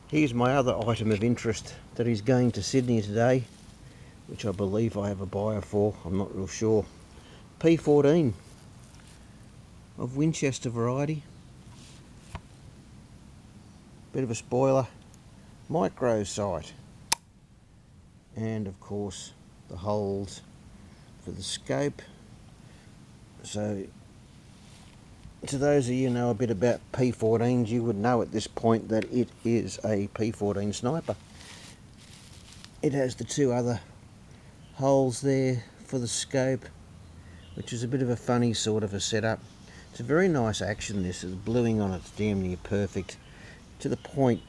Here's my other item of interest that is going to Sydney today, which I believe I have a buyer for, I'm not real sure. P14 of Winchester variety. Bit of a spoiler, micro sight. And of course the holes for the scope. So to those of you who know a bit about P14s, you would know at this point that it is a P14 sniper. It has the two other holes there for the scope, which is a bit of a funny sort of a setup. It's a very nice action, this. The bluing on it's damn near perfect, to the point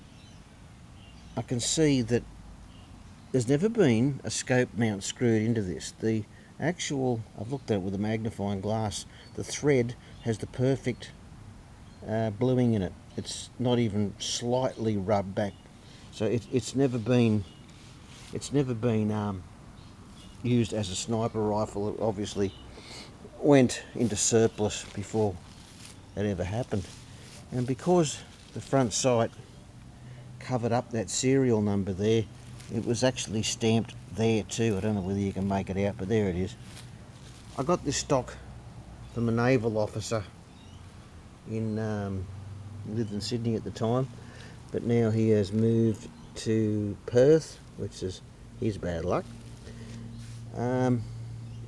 I can see that there's never been a scope mount screwed into this. The actual, I've looked at it with a magnifying glass, the thread has the perfect bluing in it. It's not even slightly rubbed back, so it's never been used as a sniper rifle. It obviously went into surplus before that ever happened, and because the front sight covered up that serial number there, it was actually stamped there too. I don't know whether you can make it out, but there it is. I got this stock from a naval officer in lived in Sydney at the time, but now he has moved to Perth, which is his bad luck.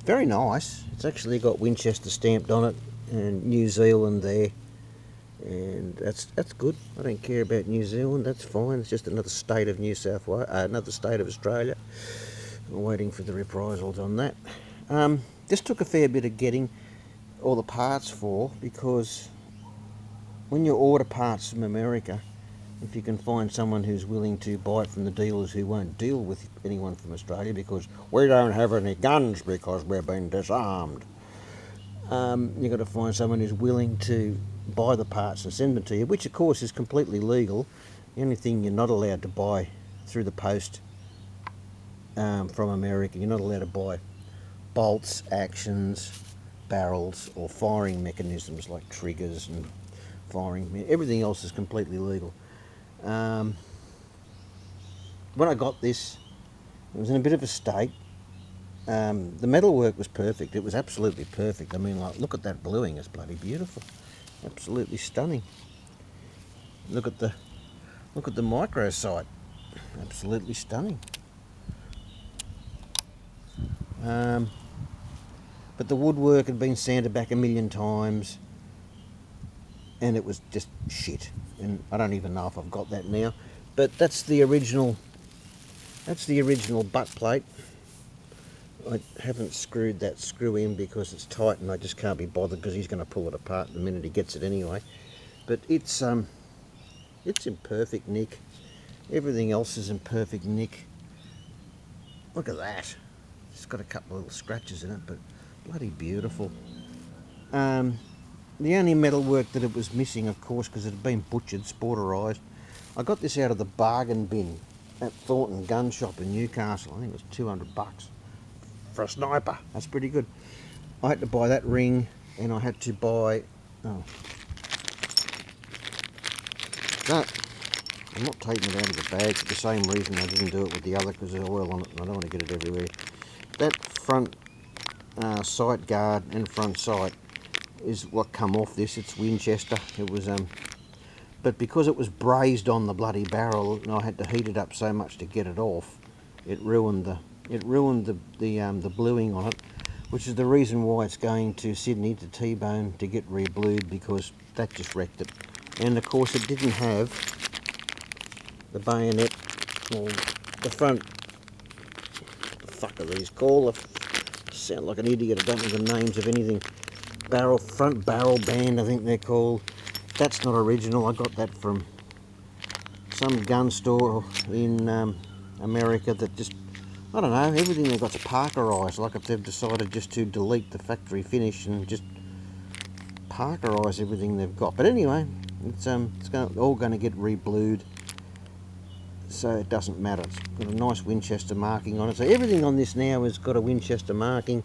Very nice. It's actually got Winchester stamped on it and New Zealand there, and that's good. I don't care about New Zealand, that's fine. It's just another state of New South Wales, another state of Australia. I'm waiting for the reprisals on that. This took a fair bit of getting all the parts for, because when you order parts from America, if you can find someone who's willing to buy it from the dealers who won't deal with anyone from Australia because we don't have any guns because we're being disarmed, you've got to find someone who's willing to buy the parts and send them to you, which of course is completely legal. The only thing you're not allowed to buy through the post from America, you're not allowed to buy bolts, actions, barrels, or firing mechanisms like triggers and firing. Everything else is completely legal. When I got this, it was in a bit of a state. The metalwork was perfect. It was absolutely perfect. I mean, like, look at that bluing. It's bloody beautiful. Absolutely stunning. Look at the micro sight. Absolutely stunning. But the woodwork had been sanded back a million times, and it was just shit. And I don't even know if I've got that now. But that's the original butt plate. I haven't screwed that screw in because it's tight and I just can't be bothered, because he's going to pull it apart the minute he gets it anyway. But it's in perfect nick. Everything else is in perfect nick. Look at that. It's got a couple of little scratches in it, but bloody beautiful. The only metalwork that it was missing, of course, because it had been butchered, spauderised. I got this out of the bargain bin at Thornton Gun Shop in Newcastle. I think it was $200 for a sniper. That's pretty good. I had to buy that ring, and I had to buy that. I'm not taking it out of the bag for the same reason I didn't do it with the other, because there's oil on it and I don't want to get it everywhere. That front sight guard and front sight is what come off this. It's Winchester. It was but because it was brazed on the bloody barrel and I had to heat it up so much to get it off, it ruined the bluing on it, which is the reason why it's going to Sydney to T-bone to get re-blued, because that just wrecked it. And of course it didn't have the bayonet, or the front, what the fuck are these called? I sound like an idiot, I don't know the names of anything. Front barrel band, I think they're called. That's not original. I got that from some gun store in America that just, I don't know, everything they've got's parkerised, like if they've decided just to delete the factory finish and just parkerise everything they've got. But anyway, it's all going to get re-blued, so it doesn't matter. It's got a nice Winchester marking on it. So everything on this now has got a Winchester marking.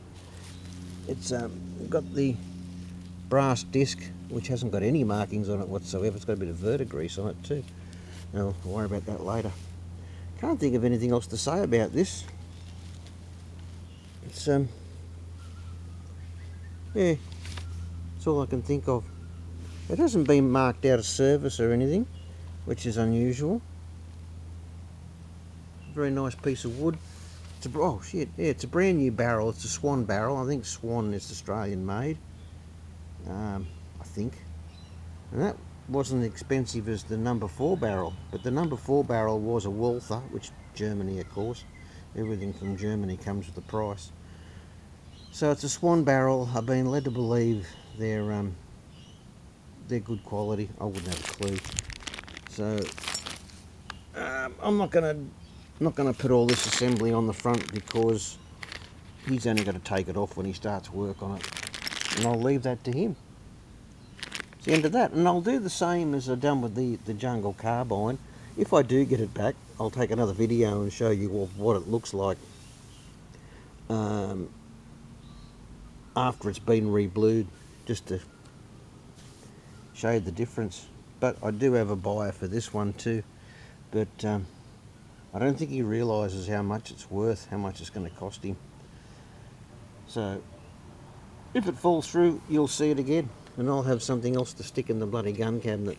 It's got the brass disc, which hasn't got any markings on it whatsoever. It's got a bit of verdigrease on it too. I'll worry about that later. Can't think of anything else to say about this. It's yeah, that's all I can think of. It hasn't been marked out of service or anything, which is unusual. Very nice piece of wood. Oh shit, yeah, it's a brand new barrel. It's a Swan barrel. I think Swan is Australian made. I think. And that wasn't expensive as the number 4 barrel, but the number 4 barrel was a Walther, which Germany, of course. Everything from Germany comes with the price. So it's a Swan barrel. I've been led to believe they're good quality. I wouldn't have a clue. So I'm not gonna put all this assembly on the front because he's only got to take it off when he starts work on it, and I'll leave that to him. It's the end of that, and I'll do the same as I've done with the Jungle Carbine. If I do get it back, I'll take another video and show you what it looks like after it's been re-blued, just to show you the difference. But I do have a buyer for this one too, but I don't think he realises how much it's worth, how much it's going to cost him. So if it falls through, you'll see it again, and I'll have something else to stick in the bloody gun cabinet.